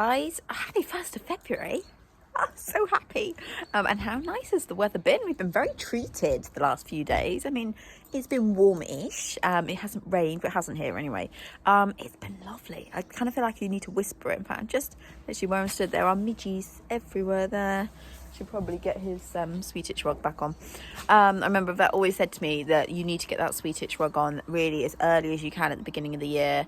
guys. Happy 1st of February. I'm so happy. And how nice has the weather been? We've been very treated the last few days. I mean, it's been warmish. It hasn't rained, but it hasn't here anyway. It's been lovely. I kind of feel like you need to whisper it. In fact, I'm just literally where I stood, there are midges everywhere there. Should probably get his sweet itch rug back on. I remember Vet always said to me that you need to get that sweet itch rug on really as early as you can at the beginning of the year,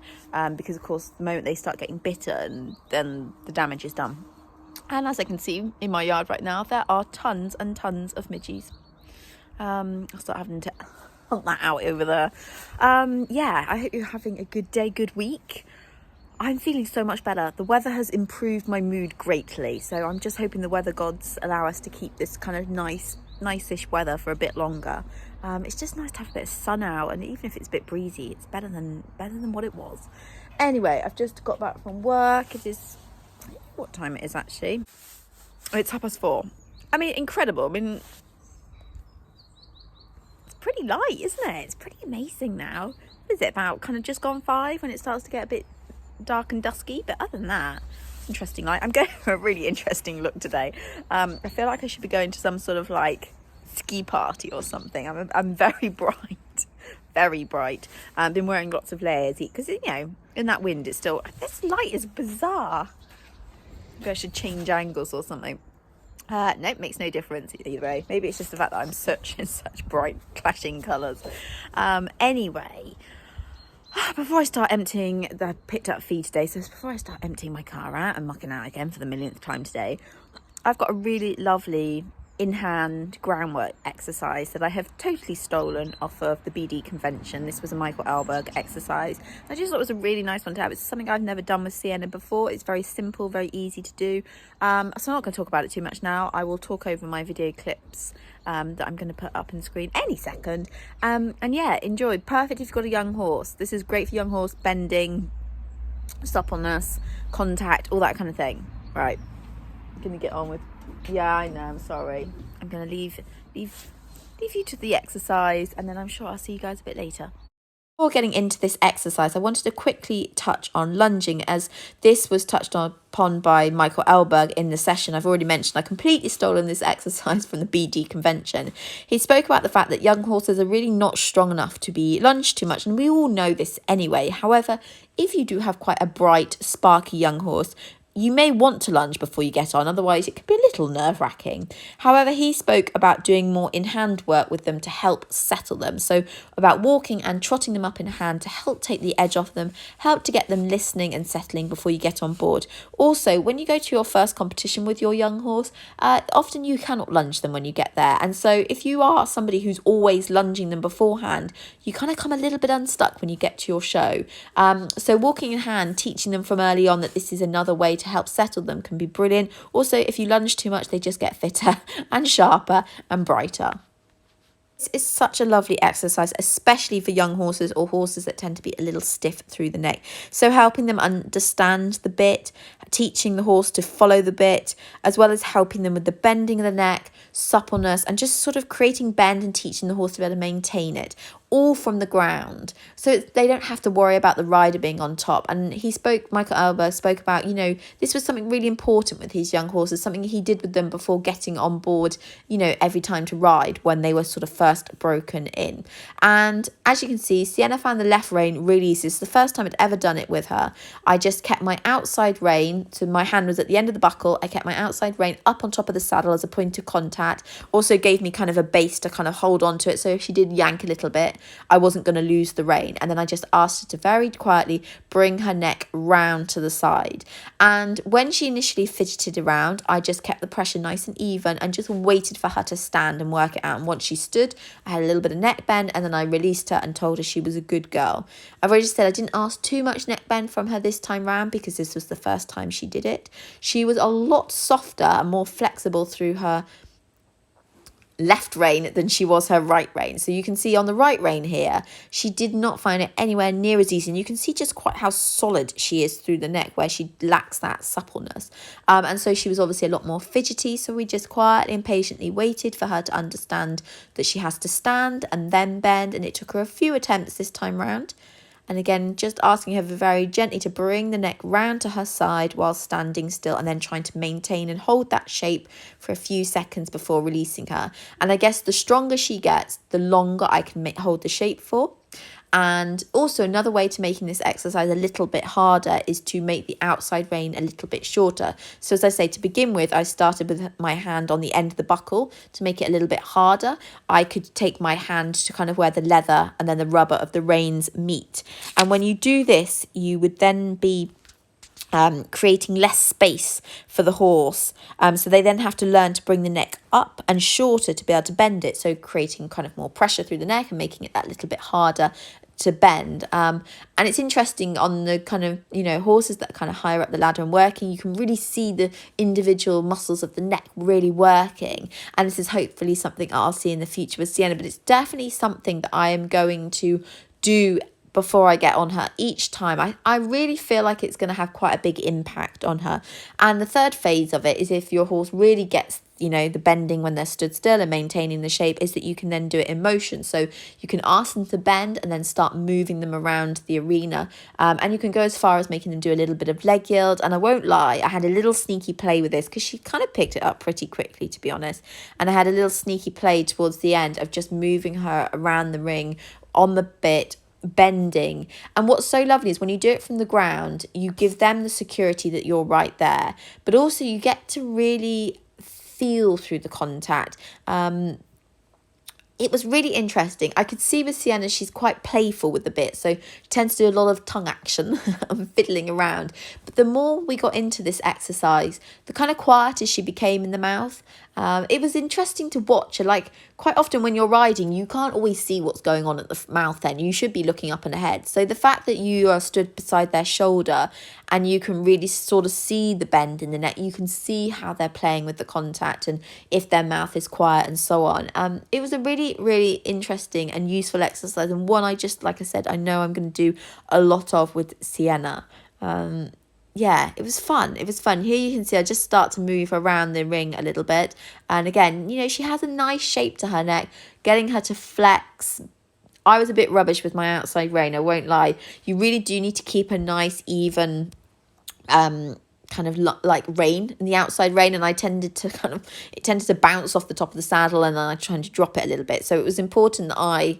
because of course the moment they start getting bitten, then the damage is done. And as I can see in my yard right now, there are tons and tons of midges. I'll start having to hunt that out over there. Yeah, I hope you're having a good day, good week. I'm feeling so much better. The weather has improved my mood greatly. So I'm just hoping the weather gods allow us to keep this kind of nice-ish weather for a bit longer. It's just nice to have a bit of sun out, and even if it's a bit breezy, it's better than what it was. Anyway, I've just got back from work. It is, what time it is actually? Oh, it's 4:30. I mean, incredible. I mean, it's pretty light, isn't it? It's pretty amazing now. What is it, about kind of just gone 5 when it starts to get a bit dark and dusky? But other than that, interesting light. I'm going for a really interesting look today. I feel like I should be going to some sort of like ski party or something. I'm very bright, very bright. I've been wearing lots of layers because, you know, in that wind it's still, this light is bizarre. Maybe I should change angles or something. Nope, makes no difference either way. Maybe it's just the fact that I'm in such bright clashing colours. Anyway, before I start emptying, I picked up feed today, so before I start emptying my car out and mucking out again for the millionth time today, I've got a really lovely in-hand groundwork exercise that I have totally stolen off of the BD convention. This was a Michael Alberg exercise. I just thought it was a really nice one to have. It's something I've never done with Sienna before. It's very simple, very easy to do. So I'm not going to talk about it too much now. I will talk over my video clips that I'm going to put up on the screen any second. And yeah, enjoy. Perfect if you've got a young horse. This is great for young horse, bending, suppleness, contact, all that kind of thing. Right, I'm going to get on with. Yeah, I know, I'm sorry. I'm going to leave you to the exercise, and then I'm sure I'll see you guys a bit later. Before getting into this exercise, I wanted to quickly touch on lunging, as this was touched upon by Michael Alberg in the session. I've already mentioned I completely stolen this exercise from the BD convention. He spoke about the fact that young horses are really not strong enough to be lunged too much, and we all know this anyway. However, if you do have quite a bright, sparky young horse, you may want to lunge before you get on, otherwise it could be a little nerve-wracking. However, he spoke about doing more in-hand work with them to help settle them. So about walking and trotting them up in hand to help take the edge off them, help to get them listening and settling before you get on board. Also, when you go to your first competition with your young horse, often you cannot lunge them when you get there. And so if you are somebody who's always lunging them beforehand, you kind of come a little bit unstuck when you get to your show. So walking in hand, teaching them from early on that this is another way to help settle them can be brilliant. Also, if you lunge too much, they just get fitter and sharper and brighter. This is such a lovely exercise, especially for young horses or horses that tend to be a little stiff through the neck. So helping them understand the bit, teaching the horse to follow the bit, as well as helping them with the bending of the neck, suppleness, and just sort of creating bend and teaching the horse to be able to maintain it, all from the ground. So they don't have to worry about the rider being on top. And Michael Alberg spoke about, you know, this was something really important with his young horses, something he did with them before getting on board, you know, every time to ride when they were sort of first broken in. And as you can see, Sienna found the left rein really easy. It's the first time I'd ever done it with her. I just kept my outside rein, so my hand was at the end of the buckle. I kept my outside rein up on top of the saddle as a point of contact. Also gave me kind of a base to kind of hold on to it, so if she did yank a little bit, I wasn't going to lose the rein. And then I just asked her to very quietly bring her neck round to the side. And when she initially fidgeted around, I just kept the pressure nice and even and just waited for her to stand and work it out. And once she stood, I had a little bit of neck bend, and then I released her and told her she was a good girl. I've already said I didn't ask too much neck bend from her this time round because this was the first time she did it. She was a lot softer and more flexible through her left rein than she was her right rein. So you can see on the right rein here, she did not find it anywhere near as easy. And you can see just quite how solid she is through the neck, where she lacks that suppleness. And so she was obviously a lot more fidgety. So we just quietly and patiently waited for her to understand that she has to stand and then bend. And it took her a few attempts this time round. And again, just asking her very gently to bring the neck round to her side while standing still, and then trying to maintain and hold that shape for a few seconds before releasing her. And I guess the stronger she gets, the longer I can hold the shape for. And also another way to making this exercise a little bit harder is to make the outside rein a little bit shorter. So as I say, to begin with, I started with my hand on the end of the buckle to make it a little bit harder. I could take my hand to kind of where the leather and then the rubber of the reins meet. And when you do this, you would then be creating less space for the horse. So they then have to learn to bring the neck up and shorter to be able to bend it. So creating kind of more pressure through the neck and making it that little bit harder to bend. And it's interesting on the kind of, horses that are kind of higher up the ladder and working, you can really see the individual muscles of the neck really working. And this is hopefully something I'll see in the future with Sienna, but it's definitely something that I am going to do before I get on her each time. I really feel like it's going to have quite a big impact on her. And the third phase of it is if your horse really gets, the bending when they're stood still and maintaining the shape, is that you can then do it in motion. So you can ask them to bend and then start moving them around the arena. And you can go as far as making them do a little bit of leg yield. And I won't lie, I had a little sneaky play with this because she kind of picked it up pretty quickly, to be honest. And I had a little sneaky play towards the end of just moving her around the ring on the bit, bending. And what's so lovely is when you do it from the ground, you give them the security that you're right there, but also you get to really feel through the contact. It was really interesting. I could see with Sienna, she's quite playful with the bit, so she tends to do a lot of tongue action and fiddling around. But the more we got into this exercise, the kind of quieter she became in the mouth. It was interesting to watch her. Like, quite often when you're riding, you can't always see what's going on at the mouth then. You should be looking up and ahead. So the fact that you are stood beside their shoulder and you can really sort of see the bend in the neck, you can see how they're playing with the contact and if their mouth is quiet and so on. It was a really, really interesting and useful exercise, and one I just, like I said, I know I'm going to do a lot of with Sienna. Yeah, it was fun. It was fun. Here you can see I just start to move around the ring a little bit. And again, she has a nice shape to her neck, getting her to flex. I was a bit rubbish with my outside rein, I won't lie. You really do need to keep a nice, even, kind of like rein in the outside rein. And it tended to bounce off the top of the saddle, and then I tried to drop it a little bit. So it was important that I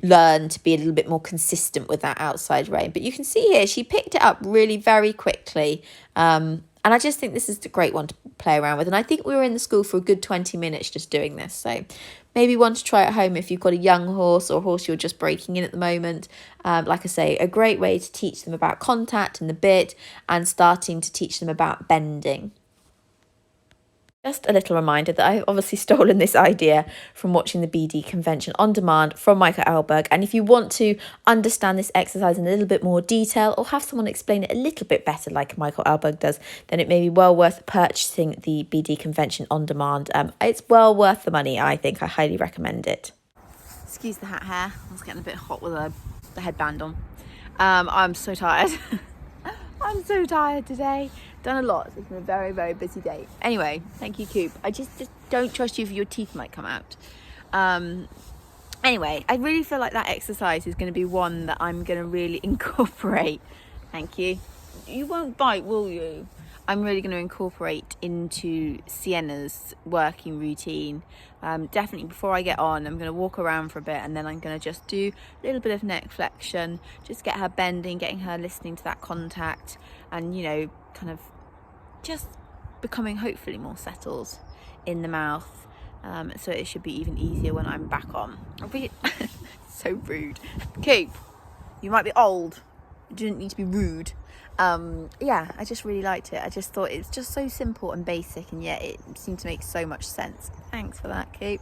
learn to be a little bit more consistent with that outside rein. But you can see here she picked it up really very quickly, and I just think this is a great one to play around with. And I think we were in the school for a good 20 minutes just doing this, so maybe one to try at home if you've got a young horse or a horse you're just breaking in at the moment. Like I say, a great way to teach them about contact and the bit, and starting to teach them about bending. Just a little reminder that I've obviously stolen this idea from watching the BD convention on demand from Michael Elberg. And if you want to understand this exercise in a little bit more detail, or have someone explain it a little bit better like Michael Elberg does, then it may be well worth purchasing the BD convention on demand. It's well worth the money, I think. I highly recommend it. Excuse the hat hair. I was getting a bit hot with the headband on. I'm so tired. I'm so tired today. Done a lot. It's been a very, very busy day. Anyway, thank you, Coop. I just don't trust you, for your teeth might come out. Anyway, I really feel like that exercise is going to be one that I'm going to really incorporate. Thank you. You won't bite, will you? I'm really going to incorporate into Sienna's working routine. Definitely before I get on, I'm going to walk around for a bit, and then I'm going to just do a little bit of neck flexion, just get her bending, getting her listening to that contact, and, kind of just becoming hopefully more settled in the mouth. So it should be even easier when I'm back on. So rude. Coop, you might be old. You didn't need to be rude. Yeah, I just really liked it. I just thought it's just so simple and basic, and yet it seemed to make so much sense. Thanks for that, Coop.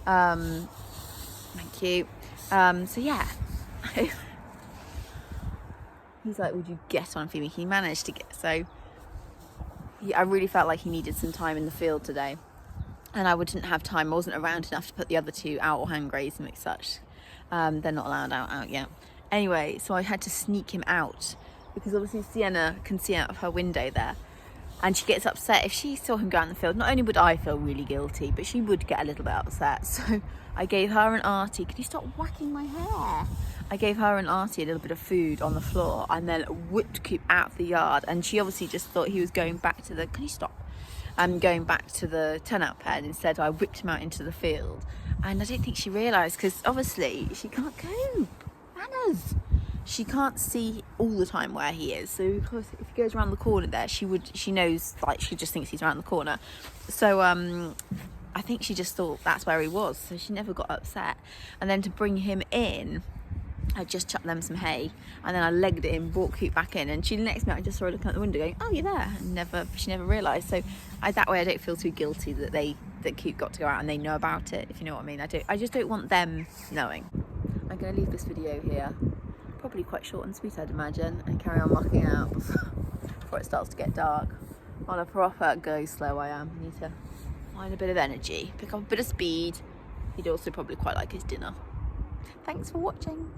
Thank you. So yeah. He's like, would you get on for me? He managed to get, so I really felt like he needed some time in the field today, and I wouldn't have time. I wasn't around enough to put the other two out or hand graze and such. They're not allowed out yet. Anyway, so I had to sneak him out, because obviously Sienna can see out of her window there, and she gets upset if she saw him go out in the field. Not only would I feel really guilty, but she would get a little bit upset. So I gave her an arty. Could you stop whacking my hair? I gave her and Artie a little bit of food on the floor and then whipped Coop out of the yard, and she obviously just thought he was going back to the, can you stop? Going back to the turnout pen. Instead I whipped him out into the field, and I don't think she realised, because obviously she can't cope. Manners. She can't see all the time where he is, so of course if he goes around the corner there, she knows, like, she just thinks he's around the corner. So I think she just thought that's where he was, so she never got upset. And then to bring him in, I just chucked them some hay, and then I legged it in, brought Coop back in, and the next minute I just saw her looking out the window going, oh, you're there, and she never realised. So that way I don't feel too guilty that Coop got to go out and they know about it, if you know what I mean. I just don't want them knowing. I'm going to leave this video here, probably quite short and sweet I'd imagine, and carry on mucking out before it starts to get dark. On a proper go slow I am. I need to find a bit of energy, pick up a bit of speed. He'd also probably quite like his dinner. Thanks for watching.